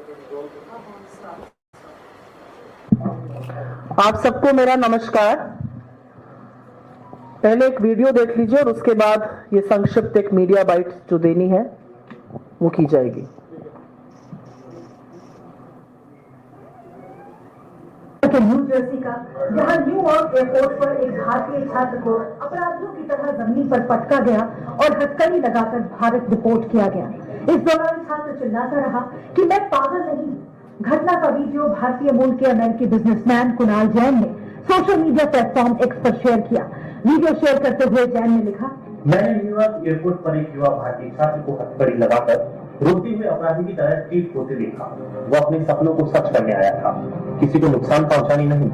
आप सबको मेरा नमस्कार। पहले एक वीडियो देख लीजिए और उसके बाद ये संक्षिप्त एक मीडिया बाइट जो देनी है वो की जाएगी। न्यू जर्सी का, जहां न्यूयॉर्क एयरपोर्ट पर एक भारतीय छात्र को अपराधियों की तरह जमीन पर पटका गया और हथकड़ी लगाकर भारत डिपोर्ट किया गया। इस दौरान छात्र चिल्लाता रहा कि मैं पागल नहीं। घटना का वीडियो भारतीय मूल के अमेरिकी बिजनेसमैन कुणाल जैन ने सोशल मीडिया प्लेटफॉर्म एक्स पर शेयर किया। वीडियो शेयर करते हुए जैन ने लिखा, मैंने न्यूयॉर्क एयरपोर्ट पर एक युवा भारतीय छात्र को हथकड़ी लगाकर रोते हुए अपराधी की तरह ट्रीट होते देखा। वो अपने सपनों को सच करने आया था, किसी को नुकसान पहुंचाने नहीं।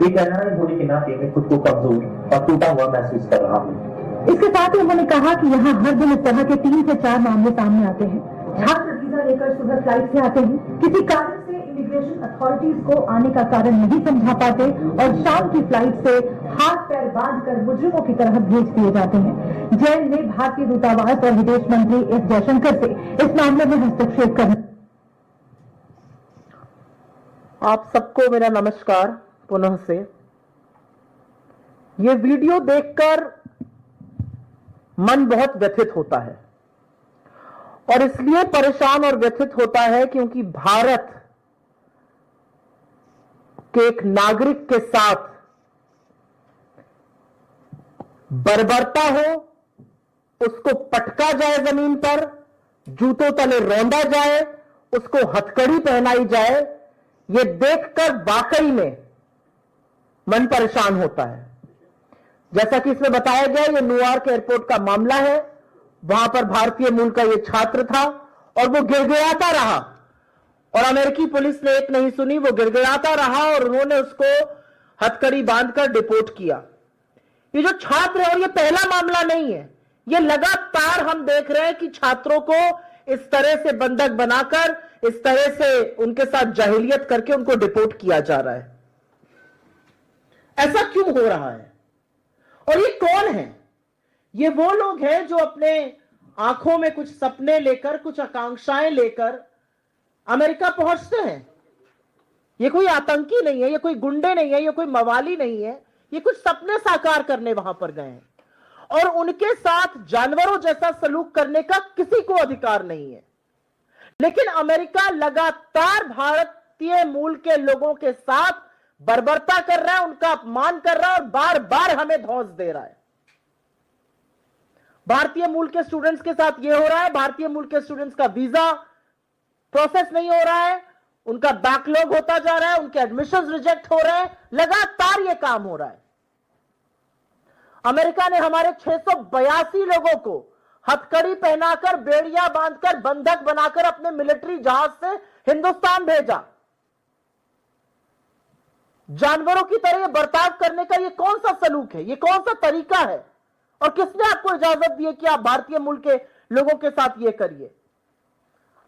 एक एनआरआई होने के नाते मैं खुद को कमजोर और टूटा हुआ महसूस कर रहा हूँ। इसके साथ ही उन्होंने कहा कि यहाँ हर दिन इस तरह के 3 से 4 मामले सामने आते हैं। छात्र वीजा लेकर सुबह फ्लाइट से आते हैं, किसी कारण से इमिग्रेशन अथॉरिटीज को आने का कारण नहीं समझा पाते और शाम की फ्लाइट से हाथ पैर बांधकर मुजरिमों की तरह भेज दिए जाते हैं। जैन ने भारतीय दूतावास और विदेश मंत्री एस जयशंकर से इस मामले में हस्तक्षेप करने। आप सबको मेरा नमस्कार पुनः से। ये वीडियो देखकर मन बहुत व्यथित होता है और इसलिए परेशान और व्यथित होता है क्योंकि भारत के एक नागरिक के साथ बर्बरता हो, उसको पटका जाए जमीन पर, जूतों तले रौंदा जाए, उसको हथकड़ी पहनाई जाए, ये देखकर वाकई में मन परेशान होता है। जैसा कि इसमें बताया गया, ये न्यूयॉर्क एयरपोर्ट का मामला है। वहां पर भारतीय मूल का ये छात्र था और वो गिड़गिड़ाता रहा और अमेरिकी पुलिस ने एक नहीं सुनी, वो गिड़गिड़ाता रहा और उन्होंने उसको हथकड़ी बांधकर डिपोर्ट किया। ये जो छात्र है, और ये पहला मामला नहीं है, ये लगातार हम देख रहे हैं कि छात्रों को इस तरह से बंधक बनाकर, इस तरह से उनके साथ जाहिलियत करके उनको डिपोर्ट किया जा रहा है। ऐसा क्यों हो रहा है? और ये कौन है? ये वो लोग हैं जो अपने आंखों में कुछ सपने लेकर, कुछ आकांक्षाएं लेकर अमेरिका पहुंचते हैं। ये कोई आतंकी नहीं है, ये कोई गुंडे नहीं है, ये कोई मवाली नहीं है, ये कुछ सपने साकार करने वहां पर गए हैं और उनके साथ जानवरों जैसा सलूक करने का किसी को अधिकार नहीं है। लेकिन अमेरिका लगातार भारतीय मूल के लोगों के साथ बर्बरता कर रहा है, उनका अपमान कर रहा है और बार बार हमें धौंस दे रहा है। भारतीय मूल के स्टूडेंट्स के साथ यह हो रहा है। भारतीय मूल के स्टूडेंट्स का वीजा प्रोसेस नहीं हो रहा है, उनका बैकलॉग होता जा रहा है, उनके एडमिशंस रिजेक्ट हो रहे हैं, लगातार यह काम हो रहा है। अमेरिका ने हमारे 682 लोगों को हथकड़ी पहनाकर, बेड़ियां बांधकर, बंधक बनाकर अपने मिलिट्री जहाज से हिंदुस्तान भेजा। जानवरों की तरह बर्ताव करने का यह कौन सा सलूक है? यह कौन सा तरीका है? और किसने आपको इजाजत दी है कि आप भारतीय मूल के लोगों के साथ यह करिए?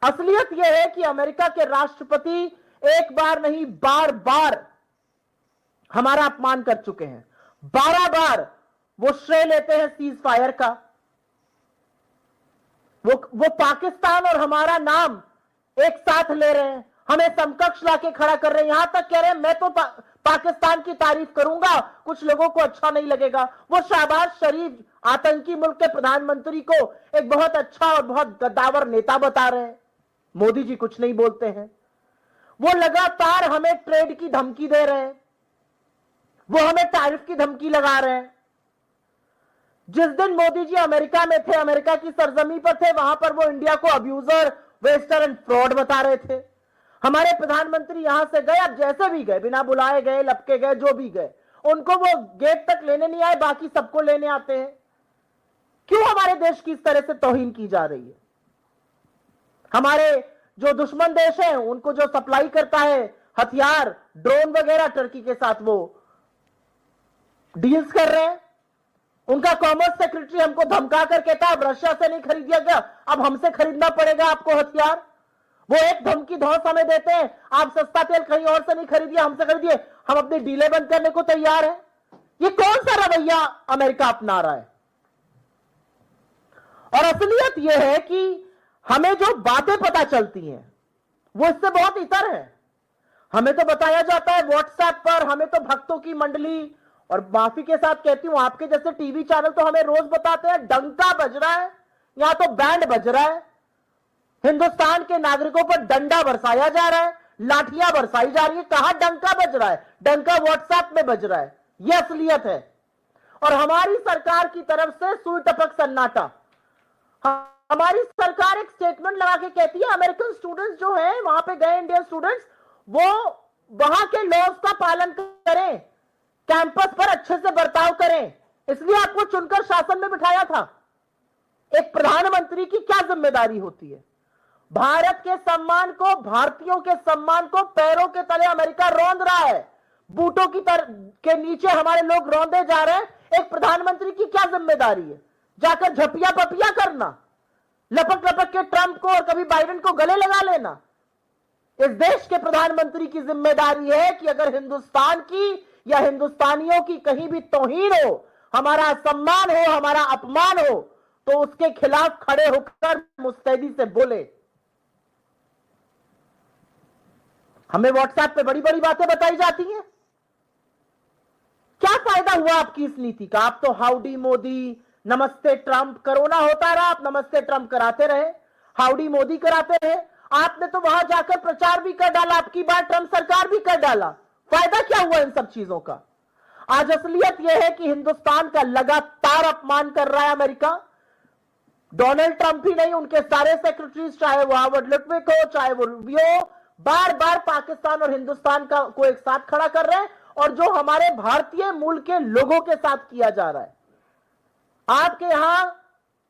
असलियत यह है कि अमेरिका के राष्ट्रपति एक बार नहीं, बार बार हमारा अपमान कर चुके हैं। 12 बार वो श्रेय लेते हैं सीज फायर का। वो पाकिस्तान और हमारा नाम एक साथ ले रहे हैं, हमें समकक्ष लाके खड़ा कर रहे हैं। यहां तक कह रहे हैं मैं तो पाकिस्तान की तारीफ करूंगा, कुछ लोगों को अच्छा नहीं लगेगा। वो शहबाज शरीफ आतंकी मुल्क के प्रधानमंत्री को एक बहुत अच्छा और बहुत गद्दावर नेता बता रहे हैं। मोदी जी कुछ नहीं बोलते हैं। वो लगातार हमें ट्रेड की धमकी दे रहे हैं, वो हमें टैरिफ की धमकी लगा रहे हैं। जिस दिन मोदी जी अमेरिका में थे, अमेरिका की सरजमी पर थे, वहां पर वो इंडिया को अब्यूजर, वेस्टर एंड फ्रॉड बता रहे थे। हमारे प्रधानमंत्री यहां से गए, अब जैसे भी गए, बिना बुलाए गए, लपके गए, जो भी गए, उनको वो गेट तक लेने नहीं आए, बाकी सबको लेने आते हैं। क्यों हमारे देश की इस तरह से तौहीन की जा रही है? हमारे जो दुश्मन देश है, उनको जो सप्लाई करता है हथियार, ड्रोन वगैरह, टर्की के साथ वो डील्स कर रहे हैं। उनका कॉमर्स सेक्रेटरी हमको धमका कर कहता है अब रशिया से नहीं खरीदिया गया, अब हमसे खरीदना पड़ेगा आपको हथियार। वो एक धमकी धौंस हमें देते हैं, आप सस्ता तेल कहीं और से नहीं खरीदिए, हमसे खरीदिए, हम अपनी डीलें बंद करने को तैयार हैं। ये कौन सा रवैया अमेरिका अपना रहा है? और असलियत यह है कि हमें जो बातें पता चलती हैं वो इससे बहुत इतर है। हमें तो बताया जाता है व्हाट्सएप पर, हमें तो भक्तों की मंडली, और माफी के साथ कहती हूं आपके जैसे टीवी चैनल तो हमें रोज बताते हैं डंका बज रहा है, यहां तो बैंड बज रहा है, हिंदुस्तान के नागरिकों पर डंडा बरसाया जा रहा है, लाठियां बरसाई जा रही है। कहां डंका बज रहा है? डंका व्हाट्सएप में बज रहा है। यह असलियत है। और हमारी सरकार की तरफ से सुई टपक सन्नाटा। हमारी सरकार एक स्टेटमेंट लगा के कहती है अमेरिकन स्टूडेंट्स जो है वहां पे गए इंडियन स्टूडेंट्स, वो वहां के लॉज का पालन करें, कैंपस पर अच्छे से बर्ताव करें, इसलिए आपको चुनकर शासन में बिठाया था। एक प्रधानमंत्री की क्या जिम्मेदारी होती है? भारत के सम्मान को, भारतीयों के सम्मान को पैरों के तले अमेरिका रौंद रहा है, बूटों की के नीचे हमारे लोग रौंदे जा रहे हैं। एक प्रधानमंत्री की क्या जिम्मेदारी है? जाकर झपिया पपिया करना, लपक लपक के ट्रंप को और कभी बाइडेन को गले लगा लेना। इस देश के प्रधानमंत्री की जिम्मेदारी है कि अगर हिंदुस्तान की या हिंदुस्तानियों की कहीं भी तौहीन हो, हमारा सम्मान हो, हमारा अपमान हो, तो उसके खिलाफ खड़े होकर मुस्तैदी से बोले। हमें व्हाट्सएप पे बड़ी बड़ी बातें बताई जाती हैं। क्या फायदा हुआ आपकी इस नीति का? आप तो हाउडी मोदी, नमस्ते ट्रंप, कोरोना होता रहा, आप नमस्ते ट्रंप कराते रहे, हाउडी मोदी कराते रहे। आपने तो वहां जाकर प्रचार भी कर डाला, आपकी बात ट्रंप सरकार भी कर डाला। फायदा क्या हुआ इन सब चीजों का? आज असलियत यह है कि हिंदुस्तान का लगातार अपमान कर रहा है अमेरिका। डोनाल्ड ट्रंप ही नहीं, उनके सारे सेक्रेटरीज, चाहे वो हार्वर्ड लिटविक हो, चाहे वो रूबियो, बार बार पाकिस्तान और हिंदुस्तान का को एक साथ खड़ा कर रहे हैं, और जो हमारे भारतीय मूल के लोगों के साथ किया जा रहा है। आपके यहां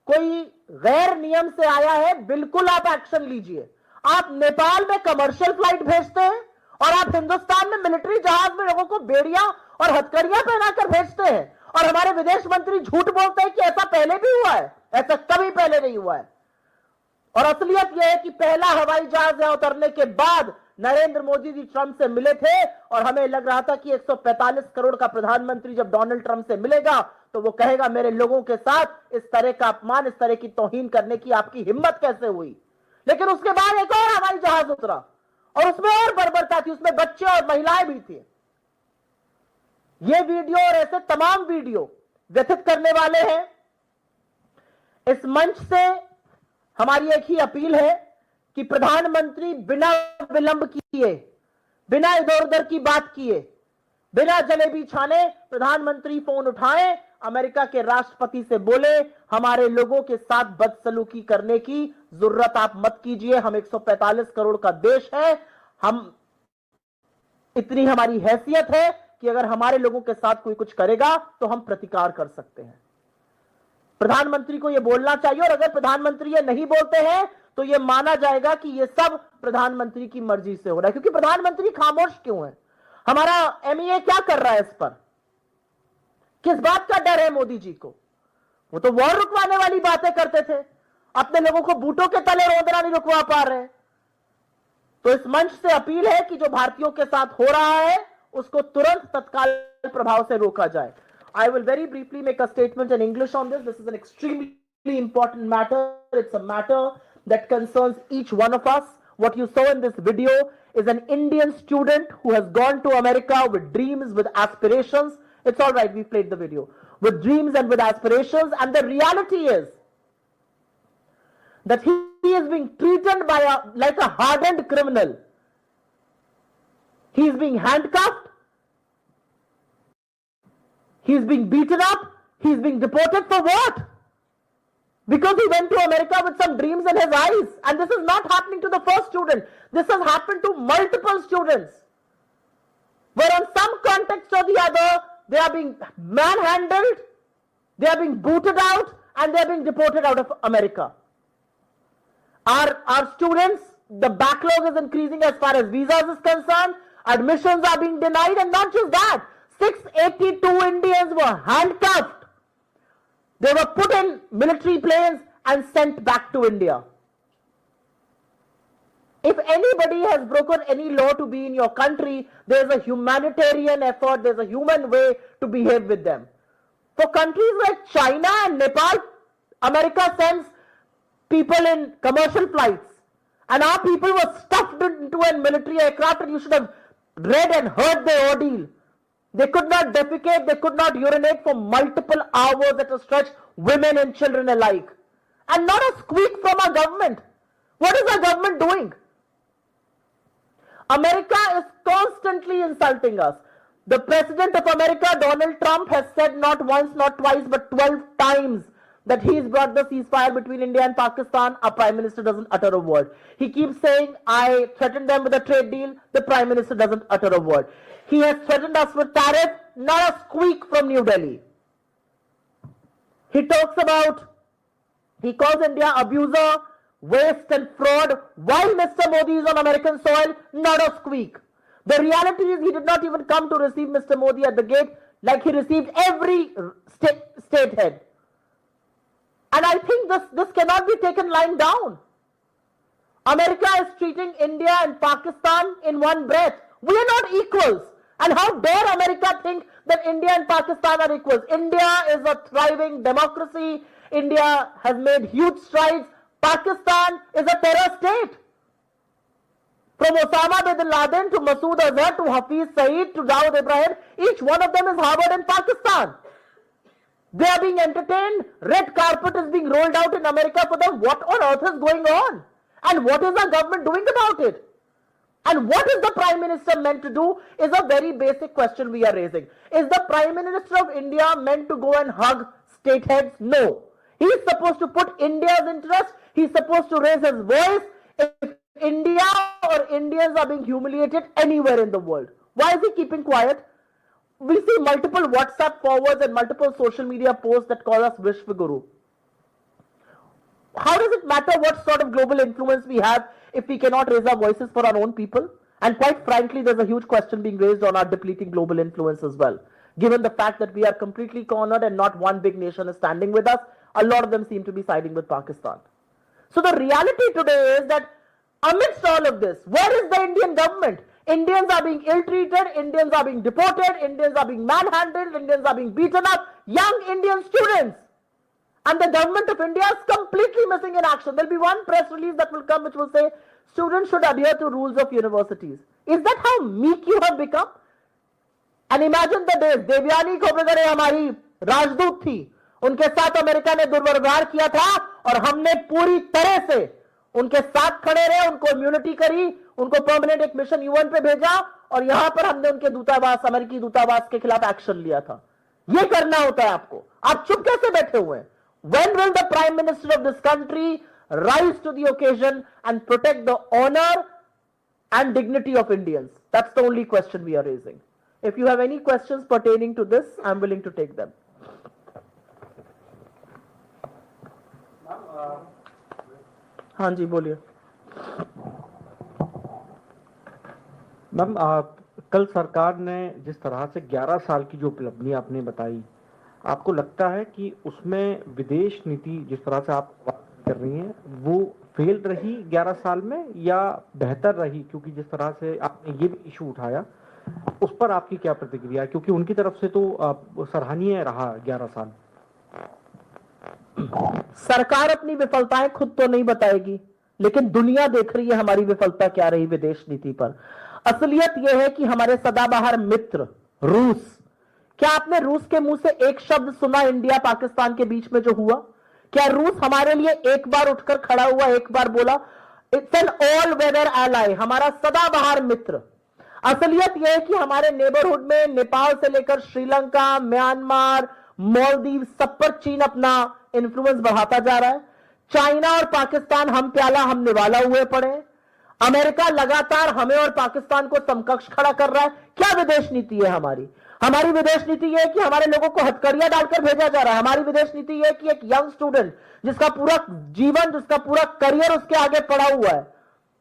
कोई गैर नियम से आया है, बिल्कुल आप एक्शन लीजिए। आप नेपाल में कमर्शियल फ्लाइट भेजते हैं और आप हिंदुस्तान में मिलिट्री जहाज में लोगों को बेड़ियां और हथकड़ियां पहनाकर भेजते हैं, और हमारे विदेश मंत्री झूठ बोलते हैं कि ऐसा पहले भी हुआ है। ऐसा कभी पहले नहीं हुआ है। और असलियत यह है कि पहला हवाई जहाज यहां उतरने के बाद नरेंद्र मोदी जी ट्रंप से मिले थे, और हमें लग रहा था कि 145 करोड़ का प्रधानमंत्री जब डोनाल्ड ट्रंप से मिलेगा तो वो कहेगा मेरे लोगों के साथ इस तरह का अपमान, इस तरह की तौहीन करने की आपकी हिम्मत कैसे हुई। लेकिन उसके बाद एक और हवाई जहाज उतरा और उसमें और बर्बरता थी, उसमें बच्चे और महिलाएं भी थी। ये वीडियो और ऐसे तमाम वीडियो व्यथित करने वाले हैं। इस मंच से हमारी एक ही अपील है कि प्रधानमंत्री बिना विलंब किए, बिना इधर उधर की बात किए, बिना जलेबी छाने प्रधानमंत्री फोन उठाएं, अमेरिका के राष्ट्रपति से बोले हमारे लोगों के साथ बदसलूकी करने की जरूरत आप मत कीजिए। हम 145 करोड़ का देश है, हम इतनी हमारी हैसियत है कि अगर हमारे लोगों के साथ कोई कुछ करेगा तो हम प्रतिकार कर सकते हैं। प्रधानमंत्री को यह बोलना चाहिए, और अगर प्रधानमंत्री ये नहीं बोलते हैं तो यह माना जाएगा कि यह सब प्रधानमंत्री की मर्जी से हो रहा है। क्योंकि प्रधानमंत्री खामोश क्यों है? हमारा एमईए क्या कर रहा है इस पर? किस बात का डर है मोदी जी को? वो तो वॉर रुकवाने वाली बातें करते थे, अपने लोगों को बूटों के तले रोंदना नहीं रुकवा पा रहे। तो इस मंच से अपील है कि जो भारतीयों के साथ हो रहा है उसको तुरंत तत्काल प्रभाव से रोका जाए। I will very briefly make a statement in English on this. This is an extremely important matter. It's a matter that concerns each one of us. What you saw in this video is an Indian student who has gone to America with dreams, with aspirations. It's all right, we played the video. With dreams and with aspirations, and the reality is that he is being treated by like a hardened criminal. He is being handcuffed. He's being beaten up. He's being deported for what? Because he went to America with some dreams in his eyes. And this is not happening to the first student. This has happened to multiple students. Where on some context or the other, they are being manhandled, they are being booted out, and they are being deported out of America. Our students, the backlog is increasing as far as visas is concerned. Admissions are being denied, and not just that. 682 Indians were handcuffed. They were put in military planes and sent back to India. If anybody has broken any law to be in your country, there is a humanitarian effort, there is a human way to behave with them. For countries like China and Nepal, America sends people in commercial flights and our people were stuffed into a military aircraft, and you should have read and heard their ordeal. They could not defecate, they could not urinate for multiple hours at a stretch, women and children alike. And not a squeak from our government. What is our government doing? America is constantly insulting us. The President of America, Donald Trump, has said not once, not twice, but 12 times that he's brought the ceasefire between India and Pakistan. Our Prime Minister doesn't utter a word. He keeps saying, I threatened them with a trade deal. The Prime Minister doesn't utter a word. He has threatened us with tariff, not a squeak from New Delhi. He talks about, he calls India abuser, waste and fraud, while Mr. Modi is on American soil, not a squeak. The reality is he did not even come to receive Mr. Modi at the gate like he received every state head. And I think this cannot be taken lying down. America is treating India and Pakistan in one breath. We are not equals. And how dare America think that India and Pakistan are equals? India is a thriving democracy. India has made huge strides. Pakistan is a terror state. From Osama bin Laden to Masood Azhar to Hafiz Saeed to Dawood Ibrahim, each one of them is harbored in Pakistan. They are being entertained. Red carpet is being rolled out in America for them. What on earth is going on? And what is our government doing about it? And what is the Prime Minister meant to do is a very basic question we are raising. Is the Prime Minister of India meant to go and hug state heads? No. He is supposed to put India's interest. He is supposed to raise his voice if India or Indians are being humiliated anywhere in the world. Why is he keeping quiet? We see multiple WhatsApp forwards and multiple social media posts that call us Vishwa Guru. How does it matter what sort of global influence we have if we cannot raise our voices for our own people? And quite frankly, there's a huge question being raised on our depleting global influence as well. Given the fact that we are completely cornered and not one big nation is standing with us, a lot of them seem to be siding with Pakistan. So the reality today is that amidst all of this, where is the Indian government? Indians are being ill-treated, Indians are being deported, Indians are being manhandled, Indians are being beaten up, young Indian students. And the government of India is completely missing in action. There'll be one press release that will come which will say, students should adhere to rules of universities. Is that how meek you have become? And imagine the days, Devyani Khobregare हमारी राजदूत थी, उनके साथ America ने दुर्व्यवहार किया था और हमने पूरी तरह से उनके साथ खड़े रहे, उनको इम्यूनिटी करी, उनको परमानेंट एक मिशन यूएन पे भेजा और यहां पर हमने उनके दूतावास, अमेरिकी दूतावास के खिलाफ एक्शन लिया था. ये करना होता है आपको. आप चुप कैसे बैठे हुए हैं? When will the Prime Minister of this country rise to the occasion and protect the honor and dignity of Indians? That's the only question we are raising. If you have any questions pertaining to this, I'm willing to take them. हाँ जी बोलिए. Ma'am, कल सरकार ने जिस तरह से 11 साल की जो उपलब्धि आपने बताई, आपको लगता है कि उसमें विदेश नीति जिस तरह से आप बात कर रही हैं वो फेल रही 11 साल में या बेहतर रही? क्योंकि जिस तरह से आपने ये भी इशू उठाया, उस पर आपकी क्या प्रतिक्रिया है? क्योंकि उनकी तरफ से तो सराहनीय रहा 11 साल. सरकार अपनी विफलताएं खुद तो नहीं बताएगी, लेकिन दुनिया देख रही है हमारी विफलता क्या रही विदेश नीति पर. असलियत यह है कि हमारे सदाबहार मित्र रूस, क्या आपने रूस के मुंह से एक शब्द सुना इंडिया पाकिस्तान के बीच में जो हुआ? क्या रूस हमारे लिए एक बार उठकर खड़ा हुआ, एक बार बोला? It's an all weather ally, हमारा सदाबहार मित्र. असलियत यह है कि हमारे नेबरहुड में नेपाल से लेकर श्रीलंका, म्यांमार, मालदीव, सब पर चीन अपना इन्फ्लुएंस बढ़ाता जा रहा है. चाइना और पाकिस्तान हम प्याला हम निवाला हुए पड़े. अमेरिका लगातार हमें और पाकिस्तान को समकक्ष खड़ा कर रहा है. क्या विदेश नीति है हमारी? हमारी विदेश नीति यह है कि हमारे लोगों को हथकड़ियां डालकर भेजा जा रहा है. हमारी विदेश नीति यह है कि एक यंग स्टूडेंट जिसका पूरा जीवन, जिसका पूरा करियर उसके आगे पड़ा हुआ है,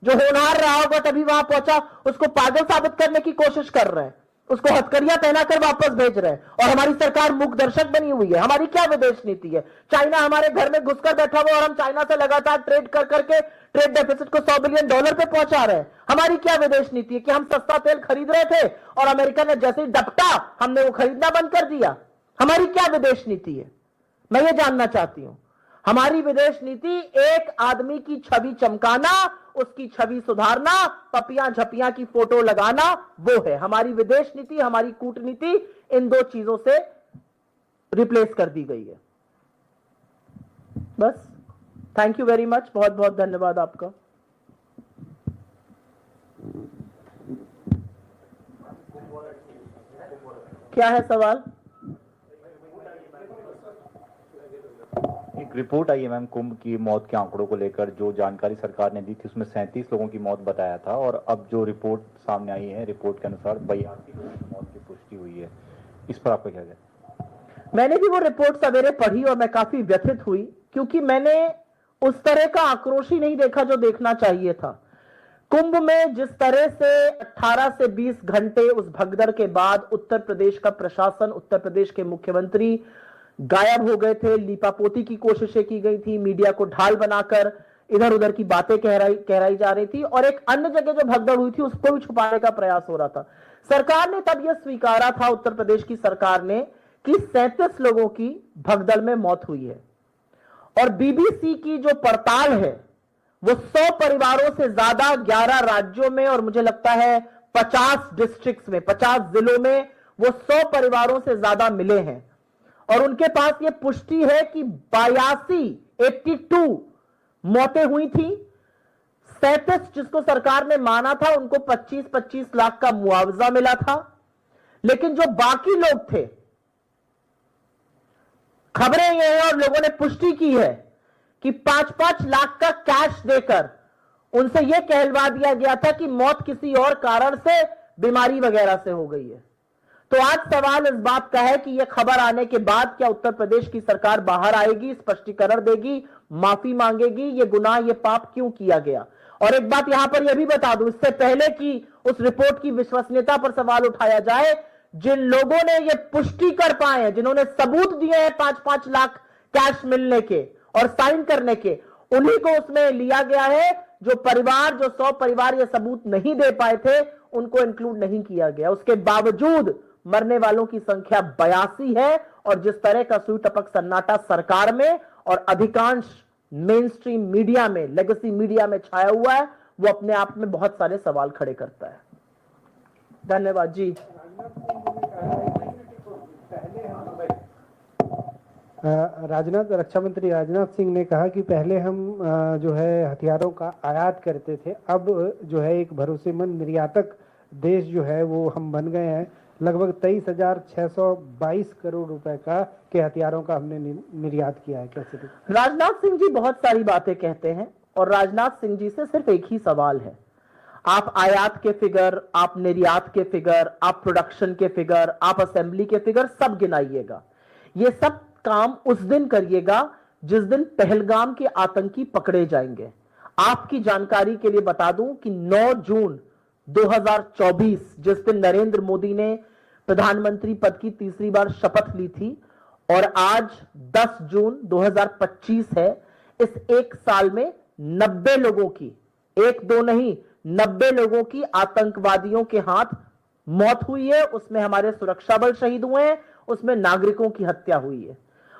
जो होनहार रहा होगा तभी वहां पहुंचा, उसको पागल साबित करने की कोशिश कर रहे हैं, उसको हथकड़ियां पहनाकर वापस भेज रहे हैं. और हमारी सरकार मूक दर्शक बनी हुई है. हमारी क्या विदेश नीति है? चाइना हमारे घर में घुसकर बैठा हुआ और हम चाइना से लगातार ट्रेड कर करके ट्रेड डेफिसिट को $100 बिलियन पे पहुंचा रहे हैं. हमारी क्या विदेश नीति है कि हम सस्ता तेल खरीद रहे थे और अमेरिका ने जैसे ही डपटा हमने वो खरीदना बंद कर दिया. हमारी क्या विदेश नीति है? मैं ये जानना चाहती हूं. हमारी विदेश नीति एक आदमी की छवि चमकाना, उसकी छवि सुधारना, पपियां झपियां की फोटो लगाना, वो है हमारी विदेश नीति, हमारी कूटनीति इन दो चीजों से रिप्लेस कर दी गई है। बस, थैंक यू वेरी मच, बहुत बहुत धन्यवाद आपका। क्या है सवाल? एक रिपोर्ट आई है मैम कुंभ की मौत के आंकड़ों को लेकर, जो जानकारी सरकार ने दी थी उसमें 37 लोगों की मौत बताया था, और अब जो रिपोर्ट सामने आई है, रिपोर्ट के अनुसार 82 लोगों की मौत की पुष्टि हुई है। इस पर आपका क्या है? मैंने भी वो रिपोर्ट सवेरे पढ़ी और मैं काफी व्यथित हुई, क्योंकि मैंने उस तरह का आक्रोश ही नहीं देखा जो देखना चाहिए था। कुंभ में जिस तरह से 18 से 20 घंटे उस भगदड़ के बाद उत्तर प्रदेश का प्रशासन, उत्तर प्रदेश के मुख्यमंत्री गायब हो गए थे, लीपापोती की कोशिशें की गई थी, मीडिया को ढाल बनाकर इधर उधर की बातें कहराई जा रही थी, और एक अन्य जगह जो भगदड़ हुई थी उसको भी छुपाने का प्रयास हो रहा था। सरकार ने तब यह स्वीकारा था, उत्तर प्रदेश की सरकार ने, कि 37 लोगों की भगदड़ में मौत हुई है। और बीबीसी की जो पड़ताल है वो 100 परिवारों से ज्यादा 11 राज्यों में, और मुझे लगता है 50 डिस्ट्रिक्ट्स में, 50 जिलों में वो 100 परिवारों से ज्यादा मिले हैं। और उनके पास ये पुष्टि है कि 82 मौतें हुई थी। 37 जिसको सरकार ने माना था उनको 25-25 लाख का मुआवजा मिला था, लेकिन जो बाकी लोग थे, खबरें ये हैं और लोगों ने पुष्टि की है कि 5-5 लाख का कैश देकर उनसे यह कहलवा दिया गया था कि मौत किसी और कारण से, बीमारी वगैरह से हो गई है। तो आज सवाल इस बात का है कि यह खबर आने के बाद क्या उत्तर प्रदेश की सरकार बाहर आएगी, स्पष्टीकरण देगी, माफी मांगेगी, यह गुनाह, यह पाप क्यों किया गया? और एक बात यहां पर यह भी बता दूं, इससे पहले कि उस रिपोर्ट की विश्वसनीयता पर सवाल उठाया जाए, जिन लोगों ने यह पुष्टि कर पाए हैं, जिन्होंने सबूत दिए हैं 5-5 लाख कैश मिलने के और साइन करने के, उन्हीं को उसमें लिया गया है। जो परिवार, जो 100 परिवार ये सबूत नहीं दे पाए थे, उनको इंक्लूड नहीं किया गया। उसके बावजूद मरने वालों की संख्या 82 है। और जिस तरह का सुई टपक सन्नाटा सरकार में और अधिकांश मेन स्ट्रीम मीडिया में, लेगेसी मीडिया में छाया हुआ है, वो अपने आप में बहुत सारे सवाल खड़े करता है। धन्यवाद जी। रक्षा मंत्री राजनाथ सिंह ने कहा कि पहले हम जो है हथियारों का आयात करते थे, अब जो है एक भरोसेमंद निर्यातक देश जो है वो हम बन गए हैं। लगभग 23,622 करोड़ रुपए के हथियारों का हमने निर्यात किया है। कैसे? राजनाथ सिंह जी बहुत सारी बातें कहते हैं और राजनाथ सिंह जी से सिर्फ एक ही सवाल है, आप आयात के फिगर, आप निर्यात के फिगर, आप प्रोडक्शन के फिगर, आप असेंबली के फिगर सब गिनाइएगा। ये सब काम उस दिन करिएगा जिस दिन पहलगाम के आतंकी पकड़े जाएंगे। आपकी जानकारी के लिए बता दूं कि 9 जून 2024 जिस दिन नरेंद्र मोदी ने प्रधानमंत्री पद की तीसरी बार शपथ ली थी, और आज 10 जून 2025 है, इस एक साल में 90 लोगों की, 1-2 नहीं 90 लोगों की आतंकवादियों के हाथ मौत हुई है। उसमें हमारे सुरक्षा बल शहीद हुए हैं, उसमें नागरिकों की हत्या हुई है,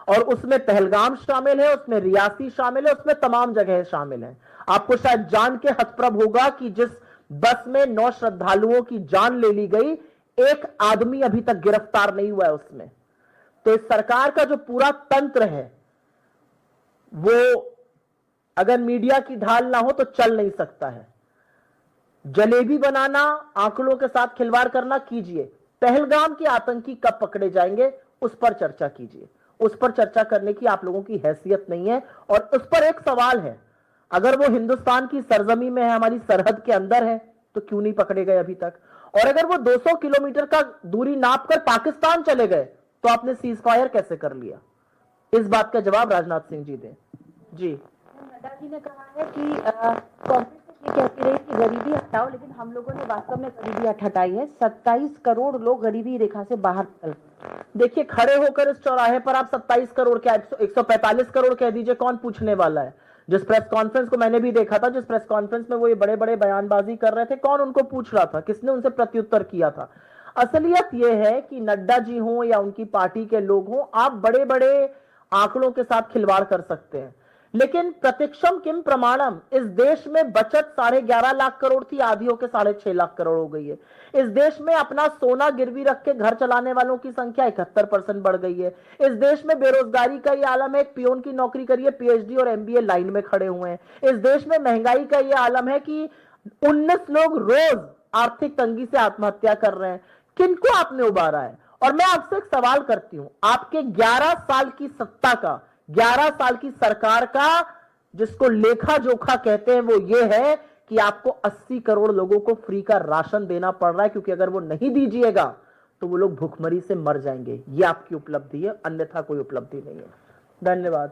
और उसमें पहलगाम शामिल है, उसमें रियासी शामिल है, उसमें तमाम जगह शामिल है। आपको शायद जान के हतप्रभ होगा कि जिस बस में 9 श्रद्धालुओं की जान ले ली गई, एक आदमी अभी तक गिरफ्तार नहीं हुआ है उसमें। तो इस सरकार का जो पूरा तंत्र है वो अगर मीडिया की ढाल ना हो तो चल नहीं सकता है। जलेबी बनाना, आंकड़ों के साथ खिलवाड़ करना कीजिए, पहलगाम के आतंकी कब पकड़े जाएंगे उस पर चर्चा कीजिए। उस पर चर्चा करने की आप लोगों की हैसियत नहीं है। और उस पर एक सवाल है, अगर वो हिंदुस्तान की सरजमी में है, हमारी सरहद के अंदर है, तो क्यों नहीं पकड़े गए अभी तक? और अगर वो 200 किलोमीटर का दूरी नाप कर पाकिस्तान चले गए तो आपने सीज फायर कैसे कर लिया? इस बात का जवाब राजनाथ सिंह जी दें। जी। नड्डा जी ने कहा है कि कांग्रेस ये कहती रही कि गरीबी हटाओ, लेकिन हम लोगों ने वास्तव में गरीबी हटाई है। 27 करोड़ लोग गरीबी रेखा से बाहर निकल। देखिए, खड़े होकर इस चौराहे पर आप 27 करोड़ क्या 145 करोड़ कह दीजिए, कौन पूछने वाला है? जिस प्रेस कॉन्फ्रेंस को मैंने भी देखा था, जिस प्रेस कॉन्फ्रेंस में वो ये बड़े बड़े बयानबाजी कर रहे थे, कौन उनको पूछ रहा था? किसने उनसे प्रत्युत्तर किया था? असलियत यह है कि नड्डा जी हों या उनकी पार्टी के लोग हों, आप बड़े बड़े आंकड़ों के साथ खिलवाड़ कर सकते हैं, लेकिन प्रत्यक्षम किम प्रमाणम, इस देश में बचत 11.5 लाख करोड़ थी, आधी होकर 6.5 लाख करोड़ हो गई है। इस देश में अपना सोना गिरवी रख के घर चलाने वालों की संख्या 71% बढ़ गई है। इस देश में बेरोजगारी का ये आलम है, एक पियोन की नौकरी करिए, पीएचडी और एमबीए लाइन में खड़े हुए हैं। इस देश में महंगाई का ये आलम है कि 19 लोग रोज आर्थिक तंगी से आत्महत्या कर रहे हैं। किनको आपने उबारा है? और मैं आपसे एक सवाल करती हूं, आपके 11 साल की सत्ता का, 11 साल की सरकार का जिसको लेखा जोखा कहते हैं वो ये है कि आपको 80 करोड़ लोगों को फ्री का राशन देना पड़ रहा है, क्योंकि अगर वो नहीं दीजिएगा तो वो लोग भूखमरी से मर जाएंगे। ये आपकी उपलब्धि है, अन्यथा कोई उपलब्धि नहीं है। धन्यवाद।